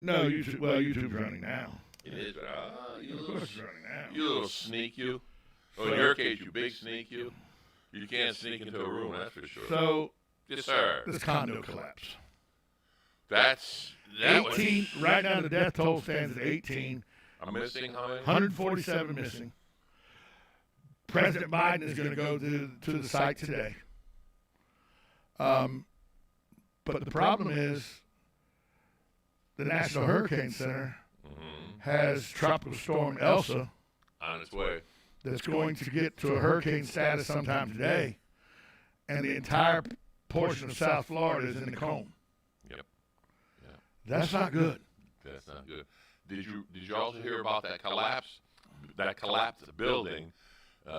No, YouTube. Well, YouTube's running now. It is, but Of course, it's running now. you little sneak you. Oh, in your case, you big sneak you. You can't sneak into a room, that's for sure. So, yes, sir. this condo collapse. That 18. Right now, the death toll stands at 18. I'm missing how many? 147 missing. President Biden is going to go to the site today. But the problem is the National Hurricane Center has Tropical Storm Elsa On its way. that's going to get to a hurricane status sometime today, and the entire portion of South Florida is in the cone. Yep. That's not good. That's not good. Did you also hear about that collapse? That collapsed building.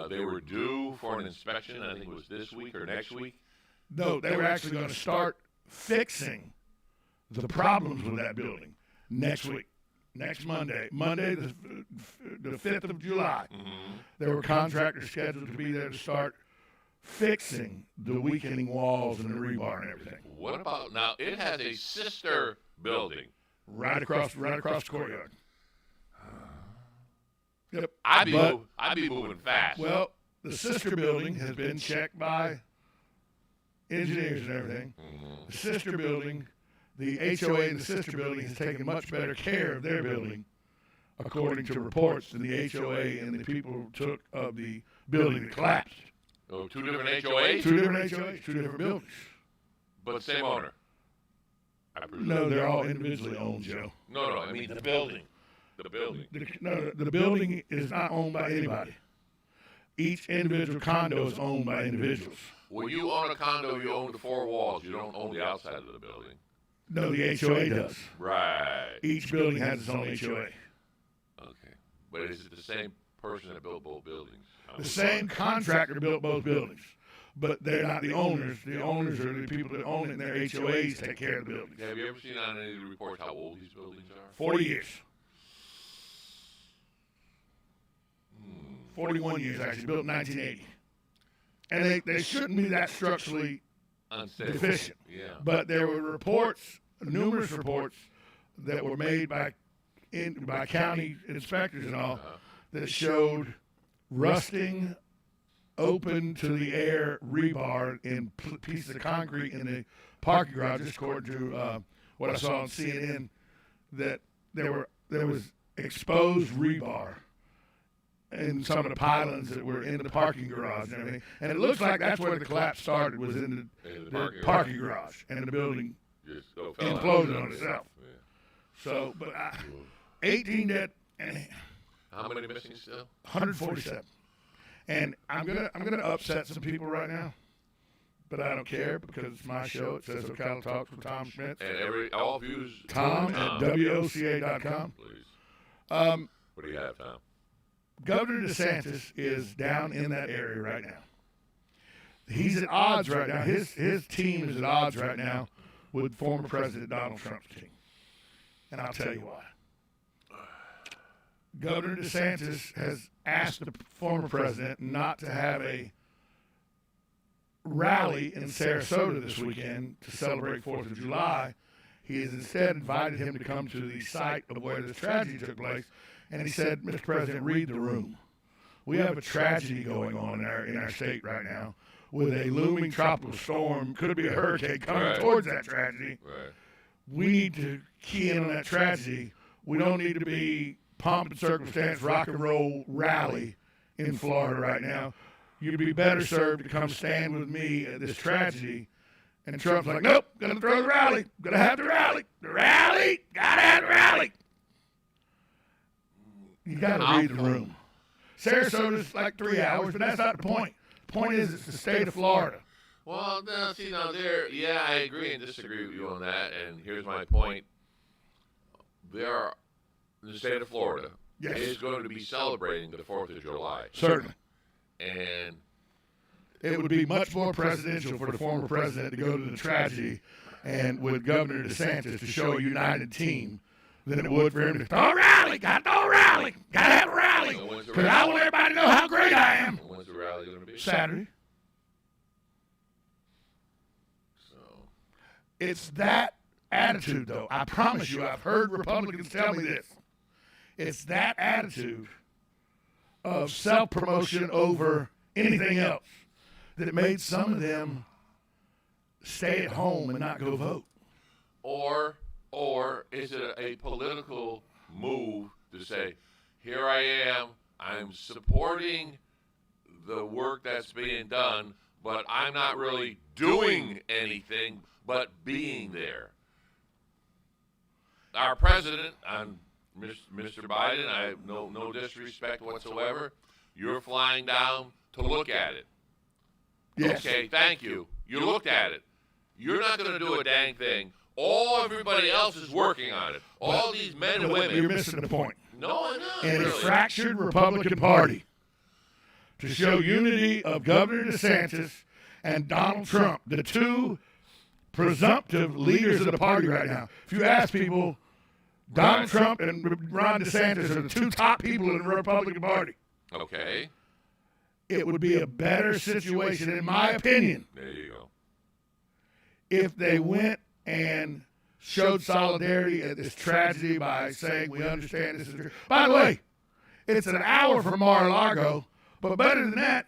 They were due for an inspection. I think it was this week or next week. No, they were actually going to start fixing the problems with that building next week, next Monday, the 5th of July. There were contractors scheduled to be there to start fixing the weakening walls and the rebar and everything. What about now? It has a sister building right across the courtyard. Yep. I'd be moving fast. Well, the sister building has been checked by engineers and everything. The sister building, the HOA in the sister building has taken much better care of their building, according to reports, than the HOA and the people took of the building that collapsed. Oh, two different HOAs? Two different HOAs, two different buildings. But same owner. No, they're all individually owned, Joe. No, I mean the building. The building. The building is not owned by anybody. Each individual condo is owned by individuals. When you own a condo, you own the four walls. You don't own the outside of the building. No, the HOA does. Right. Each building has its own HOA. Okay. But is it the same person that built both buildings? The same contractor built both buildings, but they're not the owners. The owners are the people that own it, and their HOAs take care of the buildings. Have you ever seen on any of the reports how old these buildings are? 40 years. 41 years, actually, built in 1980. And they shouldn't be that structurally Unstable. deficient. Yeah. But there were reports, numerous reports, that were made by county inspectors and all, that showed rusting, open to the air rebar in pieces of concrete in the parking garage, just according to what I saw on CNN, that there was exposed rebar in some of the pylons that were in the parking garage and everything. And it looks like that's where the collapse started, was in the parking garage, and the building imploded on itself. Yeah. So, but 18 dead and how many missing still? 147. And I'm gonna upset some people right now, but I don't care because it's my show. It says Ocala Talks with Tom Schmitz. And all views. Tom at WOCA.com. Please. What do you have, Tom? Governor DeSantis is down in that area right now. He's at odds right now. His team is at odds right now with former President Donald Trump's team. And I'll tell you why. Governor DeSantis has asked the former president not to have a rally in Sarasota this weekend to celebrate 4th of July. He has instead invited him to come to the site of where this tragedy took place. And he said, Mr. President, read the room. We have a tragedy going on in our state right now with a looming tropical storm, could be a hurricane coming towards that tragedy. Right. We need to key in on that tragedy. We don't need to be pomp and circumstance, rock and roll rally in Florida right now. You'd be better served to come stand with me at this tragedy. And Trump's like, nope, gonna throw the rally. Gonna have the rally. The rally. Gotta have the rally. You gotta read the room. Sarasota's like 3 hours, but that's not the point. The point is it's the state of Florida. Well, now, see, I agree and disagree with you on that, and here's my point. The state of Florida is going to be celebrating the 4th of July. Certainly. And it would be much more presidential for the former president to go to the tragedy and with Governor DeSantis to show a united team than it would for him to throw a rally. Got to throw a rally. Got to have a rally. Because I want everybody to know how great I am. When's the rally going to be? Saturday. So It's that attitude, though. I promise you, I've heard Republicans tell me this. It's that attitude of self-promotion over anything else that made some of them stay at home and not go vote. Or is it a political move to say, here I am, I'm supporting the work that's being done, but I'm not really doing anything but being there. Our president, Mr. Biden, I have no disrespect whatsoever, you're flying down to look at it. Yes. Okay, thank you. You looked at it. You're not going to do a dang thing. Everybody else is working on it. All these men and women. You're missing the point. No, I'm not. In really. a fractured Republican Party, to show unity of Governor DeSantis and Donald Trump, the two presumptive leaders of the party right now. If you ask people, Donald Trump and Ron DeSantis are the two top people in the Republican Party. Okay. It would be a better situation, in my opinion, There you go. if they went and showed solidarity at this tragedy by saying, we understand this is true. By the way, it's an hour from Mar-a-Lago, but better than that,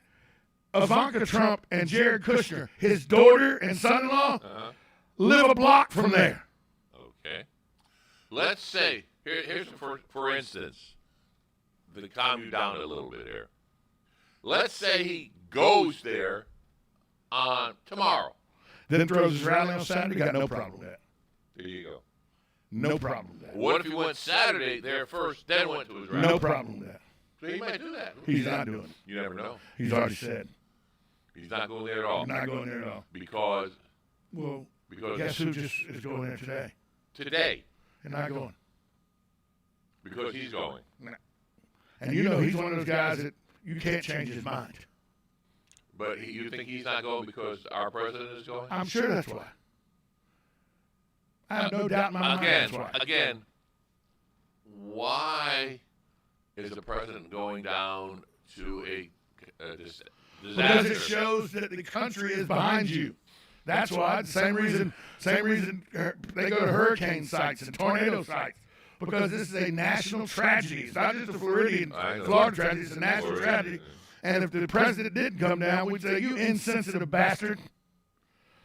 Ivanka Trump and Jared Kushner, his daughter and son-in-law, live a block from there. Okay. Let's say, here's for instance, to calm you down a little bit here. Let's say he goes there on tomorrow. Then throws his rally on Saturday, got no problem with that. There you go. No problem with that. What if he went Saturday there first, then went to his rally? No problem with that. So he might do that. He's not doing it. You never know. He's already said. He's not going there at all. He's not going there at all. Because Guess who just is going there today? today, They're not going. because he's going. And you know he's one of those guys that you can't change his mind. But you think he's not going because our president is going? I'm sure that's why. I have no doubt in my mind that's why. Again, why is the president going down to a disaster? Because it shows that the country is behind you. That's why. Same reason they go to hurricane sites and tornado sites. Because this is a national tragedy. It's not just a Floridian, Florida tragedy. It's a national tragedy. And if the president didn't come down, we'd say, you insensitive bastard.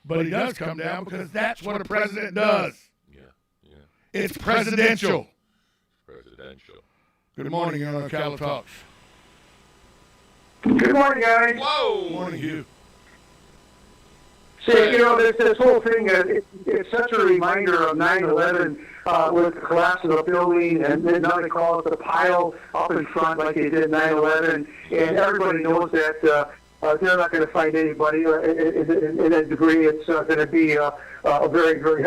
But he does come down because that's what a president does. Yeah. It's presidential. Presidential. Good morning, you're on Ocala Talks. Good morning, guys. Whoa! Good morning, Hugh. See, this whole thing, it's such a reminder of 9/11 with the collapse of the building, and then now they call it the pile up in front like they did 9/11, and everybody knows that they're not going to find anybody in a degree. It's going to be a very, very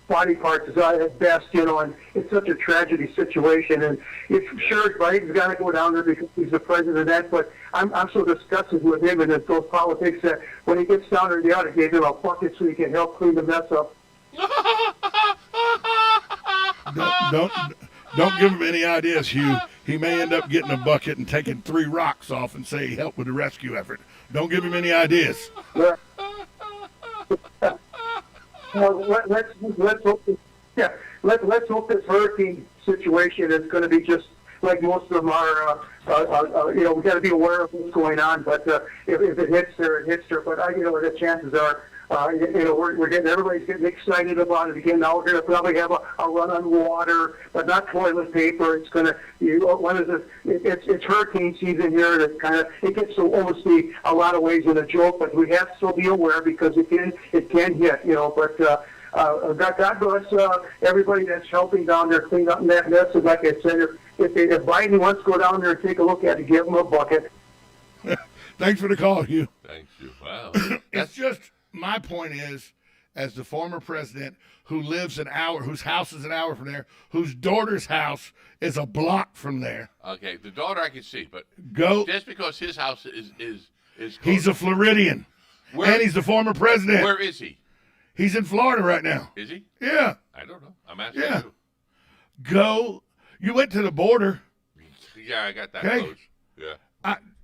body parts at best, and it's such a tragedy situation. And it's sure Biden's got to go down there because he's the president, but I'm so disgusted with him and those politics that when he gets down there, they ought to give him a bucket so he can help clean the mess up. Don't give him any ideas, Hugh. He may end up getting a bucket and taking 3 rocks off and say he helped with the rescue effort. Don't give him any ideas. Well, let's hope this hurricane situation is going to be just like most of them are. We got to be aware of what's going on. But if it hits there, it hits there. But the chances are, everybody's getting excited about it again. Now we're going to probably have a run on water, but not toilet paper. It's going to, it's hurricane season here. And it gets to almost be a lot of ways in a joke, but we have to still be aware because it can hit, But God bless everybody that's helping down there clean up that mess. And like I said, if Biden wants to go down there and take a look at it, give him a bucket. Thanks for the call, Hugh. Thank you. Wow. It's just, my point is, as the former president who lives an hour, whose house is an hour from there, whose daughter's house is a block from there. Okay, the daughter I can see, but just because his house is close. He's a Floridian, and he's the former president. Where is he? He's in Florida right now. Is he? Yeah. I don't know. I'm asking you. You went to the border. Yeah, I got that close. Yeah.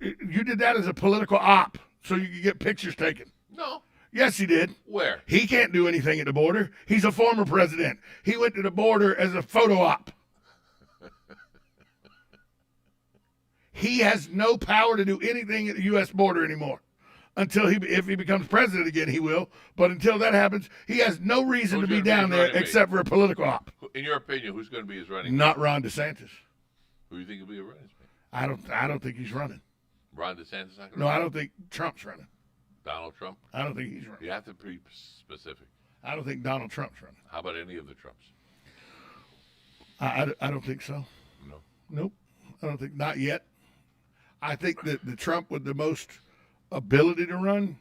You did that as a political op, so you could get pictures taken. No. Yes, he did. Where? He can't do anything at the border. He's a former president. He went to the border as a photo op. He has no power to do anything at the U.S. border anymore. If he becomes president again, he will. But until that happens, he has no reason to be down there except for a political op. In your opinion, who's going to be his running mate? Not Ron DeSantis. Who do you think will be a running mate? I don't think he's running. Ron DeSantis not going to No, run? I don't think Trump's running. Donald Trump? I don't think he's running. You have to be specific. I don't think Donald Trump's running. How about any of the Trumps? I don't think so. No. Nope. I don't think, not yet. I think that the Trump with the most ability to run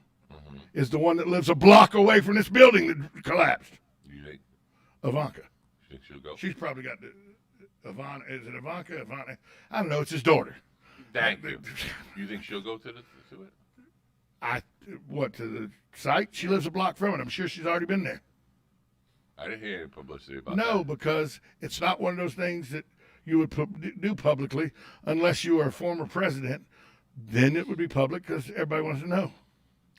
is the one that lives a block away from this building that collapsed. You think? Ivanka. You think she'll go? She's probably got the Ivanka. Is it Ivanka? Ivana? I don't know. It's his daughter. Thank you. You think she'll go to it? To the site? She lives a block from it. I'm sure she's already been there. I didn't hear any publicity about that. No, because it's not one of those things that you would do publicly unless you are a former president. Then it would be public because everybody wants to know.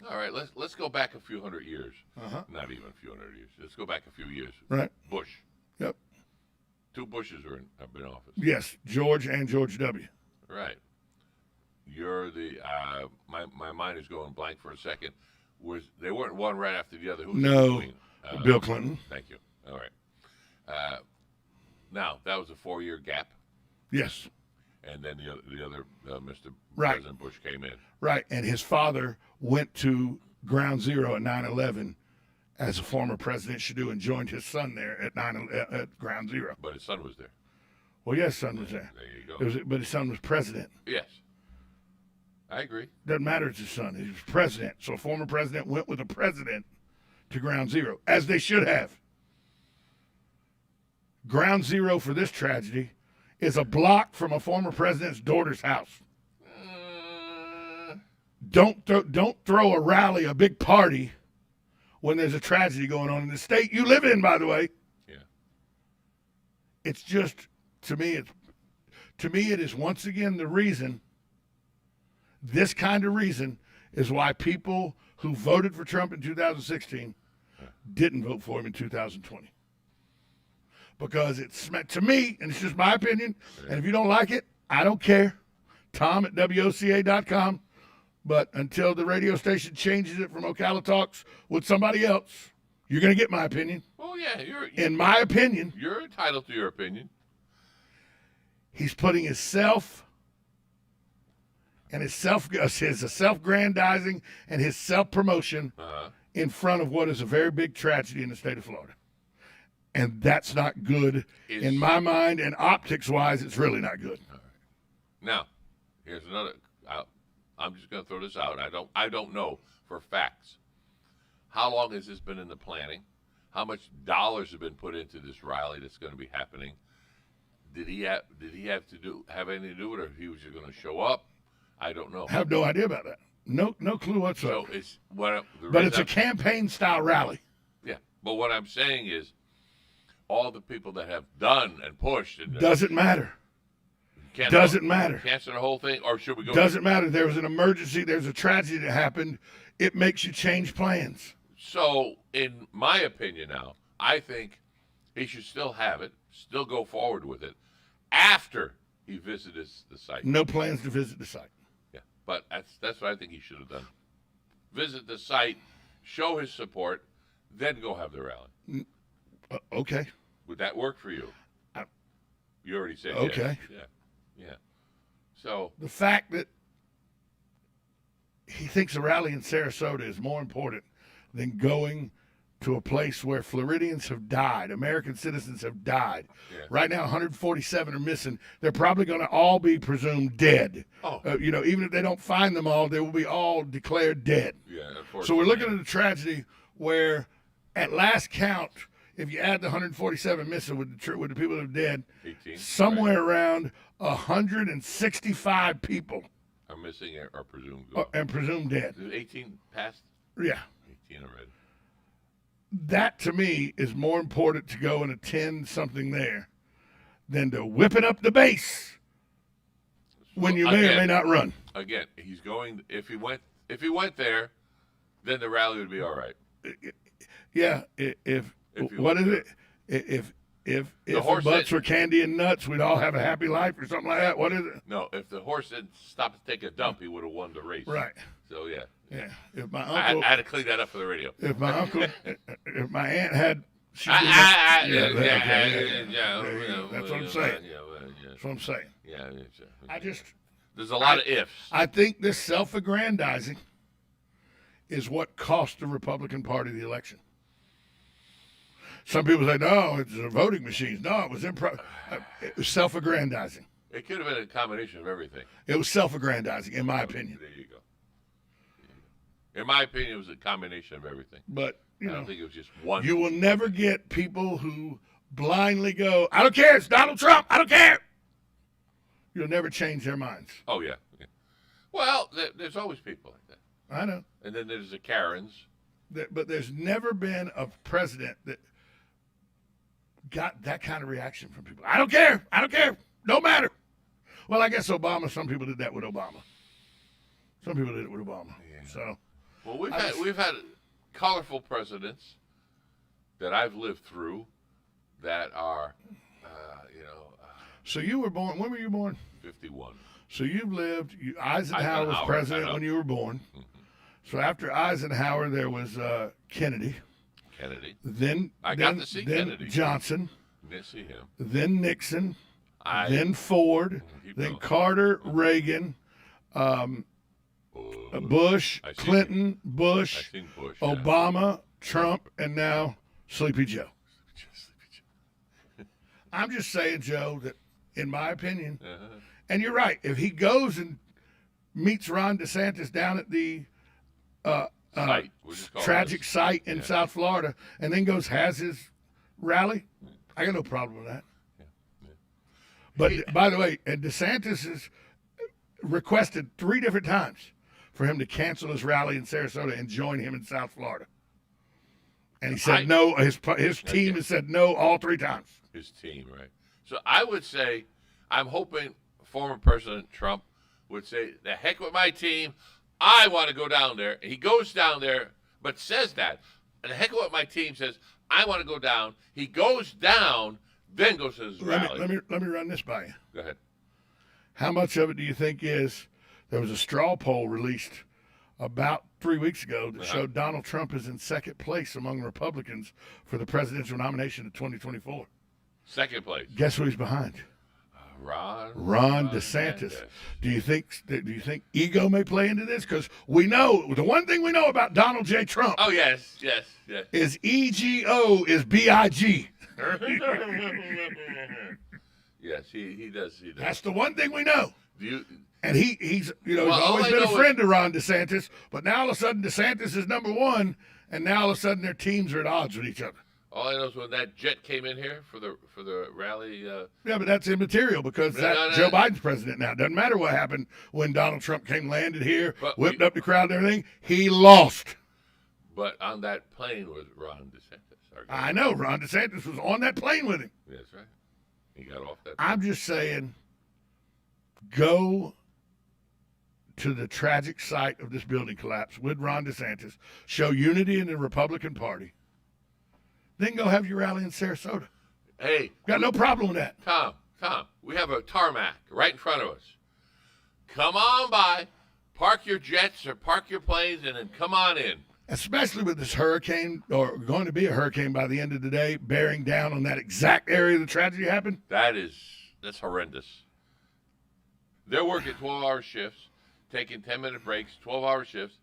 All right, let's go back a few hundred years. Uh-huh. Not even a few hundred years. Let's go back a few years. Right. Bush. Yep. 2 Bushes have been in office. Yes, George and George W. Right. You're the my mind is going blank for a second. They weren't one right after the other? Who was No, in between? Bill Clinton. Thank you. All right. Now that was a 4-year gap, Yes. and then the other Mr. Right. President Bush came in. Right, and his father went to Ground Zero at 9/11, as a former president should do, and joined his son there at Ground Zero. But his son was there. Well, yes, his son was there. There you go. But his son was president. Yes. I agree. Doesn't matter, it's his son. He was president. So a former president went with a president to Ground Zero, as they should have. Ground Zero for this tragedy is a block from a former president's daughter's house. Don't throw a rally, a big party, when there's a tragedy going on in the state you live in, by the way. Yeah. It's just, to me, it is once again the reason, this kind of reason, is why people who voted for Trump in 2016 didn't vote for him in 2020. Because it's, to me, and it's just my opinion, and if you don't like it, I don't care. Tom at WOCA.com. But until the radio station changes it from Ocala Talks with somebody else, you're going to get my opinion. Well, yeah, in my opinion, you're entitled to your opinion. He's putting himself and his self-grandizing and his self-promotion in front of what is a very big tragedy in the state of Florida. And that's not good in my mind, and optics-wise, it's really not good. All right. Now, here's another. I'm just going to throw this out. I don't know for facts. How long has this been in the planning? How much dollars have been put into this rally that's going to be happening? Did he have anything to do with it? Or he was just going to show up? I don't know. I have no idea about that. No clue whatsoever. So it's a campaign-style rally. Yeah, but what I'm saying is, all the people that have done and pushed and doesn't matter. Doesn't matter. Cancel the whole thing, or should we go? Doesn't matter. There was an emergency. There's a tragedy that happened. It makes you change plans. So, in my opinion now, I think he should still have it, still go forward with it, after he visits the site. No plans to visit the site. Yeah, but that's what I think he should have done. Visit the site, show his support, then go have the rally. Okay. Would that work for you? You already said okay. Yes. Yeah. So the fact that he thinks a rally in Sarasota is more important than going to a place where Floridians have died, American citizens have died. Yeah. Right now, 147 are missing. They're probably going to all be presumed dead. Oh. Even if they don't find them all, they will be all declared dead. Yeah. So we're looking at a tragedy where, at last count, if you add the 147 missing with the people that are dead, 18, somewhere around 165 people are missing or presumed and presumed dead. 18 passed? Yeah. 18 already. That, to me, is more important to go and attend something there than to whipping up the base when you may or may not run. Again, he's going. If he went there, then the rally would be all right. Yeah, if what is it? If The horse butts that- were candy and nuts, we'd all have a happy life or something like that. What is it? No, if the horse didn't stop to take a dump, he would have won the race. Right. So yeah, Yeah. If my I uncle, had to clean that up for the radio. if my uncle, if my aunt had, she's Yeah, that's what I'm saying. Yeah. That's what I'm saying. Yeah. There's a lot of ifs. I think this self-aggrandizing is what cost the Republican Party the election. Some people say, no, it's the voting machines. No, it was it was self-aggrandizing. It could have been a combination of everything. It was self-aggrandizing, in my opinion. There you go. In my opinion, it was a combination of everything. But, I don't think it was just one. you will never get people who blindly go, I don't care, it's Donald Trump, I don't care. You'll never change their minds. Oh, yeah. Well, there's always people like that. I know. And then there's the Karens. But there's never been a president that got that kind of reaction from people. I don't care. I don't care. No matter. Well, I guess Obama, some people did that with Obama. Some people did it with Obama. Yeah. So, Well, we've had colorful presidents that I've lived through that are, so you were born, when were you born? 51. So you've lived, Eisenhower was Eisenhower, president I know. when you were born. So after Eisenhower, there was Kennedy. Then I got to see then Kennedy. Johnson. Didn't see him. Then Nixon. I Then Ford. Keep Then going. Carter, Reagan, Bush, I seen Clinton, I Bush, seen Bush. yeah. Obama, Trump, and now Sleepy Joe. I'm just saying, Joe, that in my opinion, and you're right, if he goes and meets Ron DeSantis down at the Site. We'll just call it tragic this. site in South Florida and then has his rally, I got no problem with that. But by the way, and DeSantis has requested 3 different times for him to cancel his rally in Sarasota and join him in South Florida. And he said no. His team has said no all 3 times. His team, right? So I would say, I'm hoping former President Trump would say, the heck with my team. I want to go down there. He goes down there, but says that. And the heck with what my team says, I want to go down. He goes down, then goes to his rally. Let me run this by you. Go ahead. How much of it do you think is there was a straw poll released about 3 weeks ago that showed Donald Trump is in second place among Republicans for the presidential nomination in 2024? Second place. Guess who he's behind? Ron DeSantis. Do you think ego may play into this? Because we know the one thing we know about Donald J. Trump. Oh yes. Is EGO is BIG. Yes, he does. That's the one thing we know. And he's he's Well, all always I been a know friend to Ron DeSantis, but now all of a sudden DeSantis is number 1, and now all of a sudden their teams are at odds with each other. All I know is when that jet came in here for the rally. Yeah, but that's immaterial because No. Joe Biden's president now. Doesn't matter what happened when Donald Trump landed here, But whipped up the crowd and everything. He lost. But on that plane was Ron DeSantis. I know. Ron DeSantis was on that plane with him. That's right. He got off that. I'm just saying, go to the tragic site of this building collapse with Ron DeSantis, show unity in the Republican Party, then go have your rally in Sarasota. Hey, Got no problem with that. Tom, we have a tarmac right in front of us. Come on by, park your jets or park your planes, and then come on in. Especially with this hurricane, or going to be a hurricane by the end of the day, bearing down on that exact area the tragedy happened. That's horrendous. They're working 12-hour shifts, taking 10-minute breaks, 12-hour shifts.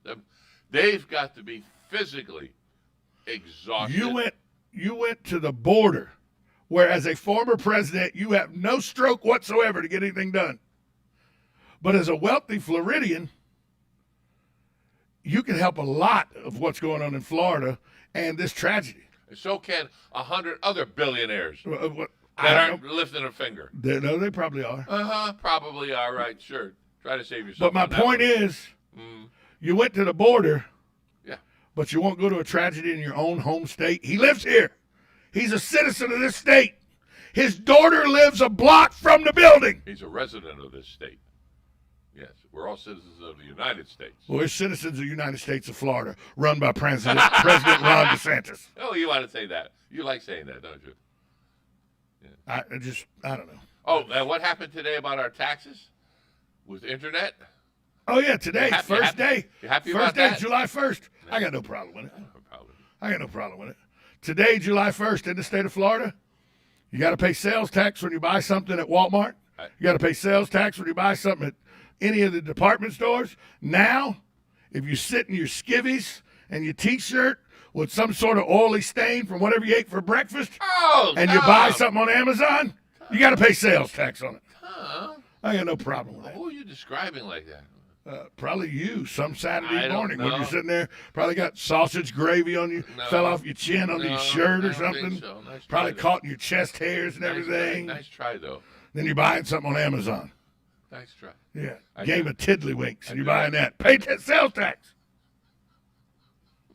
They've got to be physically exhausted. You went to the border, where as a former president, you have no stroke whatsoever to get anything done. But as a wealthy Floridian, you can help a lot of what's going on in Florida and this tragedy. And so can 100 other billionaires That that aren't lifting a finger. No, they probably are. Probably are, right, sure. Try to save yourself. But my on that point one. is, you went to the border, Yeah. but you won't go to a tragedy in your own home state. He lives here. He's a citizen of this state. His daughter lives a block from the building. He's a resident of this state. Yes, we're all citizens of the United States. Well, we're citizens of the United States of Florida, run by President Ron DeSantis. Oh, you want to say that? You like saying that, don't you? I don't know. Oh, and what happened today about our taxes with internet? Oh, yeah, today, first day. You happy first about day, that? July 1st. I got no problem with it. No problem. I got no problem with it. Today, July 1st, in the state of Florida, you got to pay sales tax when you buy something at Walmart. You got to pay sales tax when you buy something at any of the department stores. Now, if you sit in your skivvies and your T-shirt with some sort of oily stain from whatever you ate for breakfast, and you buy something on Amazon, you got to pay sales tax on it. I got no problem with that. Who are you describing like that? Probably you, some Saturday morning when know. you're sitting there, probably got sausage gravy on you, fell off your chin on your shirt or something. So. Nice probably try, caught in your chest hairs and everything. Nice try, though. Then you're buying something on Amazon. Nice try. Yeah, game of tiddlywinks, and you're buying that. Pay that sales tax.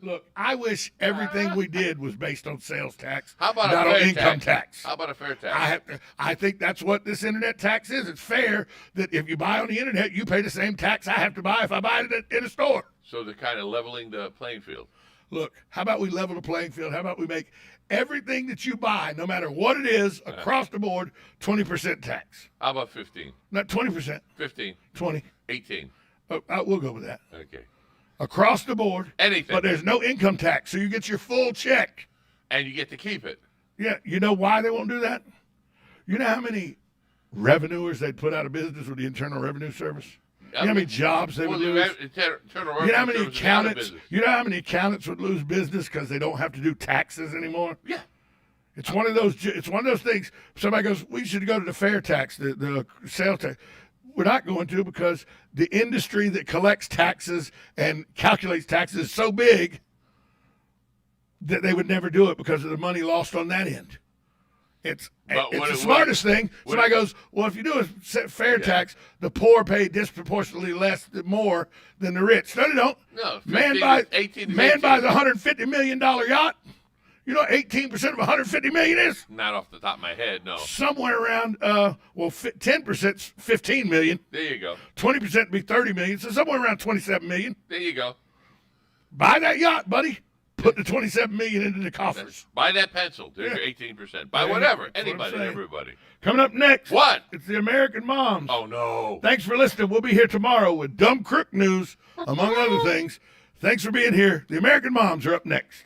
Look, I wish everything we did was based on sales tax, How about not a on fair income tax. How about a fair tax? I think that's what this internet tax is. It's fair that if you buy on the internet, you pay the same tax I have to buy if I buy it in a store. So they're kind of leveling the playing field. Look, how about we level the playing field? How about we make everything that you buy, no matter what it is, across the board, 20% tax? How about 15? Not 20%. 15. 20. 18. We'll go with that. Okay. Across the board. Anything. But there's no income tax, so you get your full check. And you get to keep it. Yeah, you know why they won't do that? You know how many revenuers they'd put out of business with the Internal Revenue Service? You know how many jobs they would lose? You know how many accountants? You know how many accountants would lose business because they don't have to do taxes anymore? Yeah. It's one of those. It's one of those things. Somebody goes, "We should go to the fair tax, the sales tax." We're not going to because the industry that collects taxes and calculates taxes is so big that they would never do it because of the money lost on that end. It's the smartest thing. Somebody goes, well, if you do a fair tax, the poor pay disproportionately more than the rich. No, they don't. No, man buys a $150 million yacht. You know what 18% of $150 million is? Not off the top of my head, no. Somewhere around, 10% is $15 million. There you go. 20% would be $30 million, so somewhere around $27 million. There you go. Buy that yacht, buddy. Put the $27 million into the coffers. Buy that pencil. There's your 18%. Buy whatever. Anybody and everybody. Coming up next. What? It's the American Moms. Oh, no. Thanks for listening. We'll be here tomorrow with Dumb Crook News, among other things. Thanks for being here. The American Moms are up next.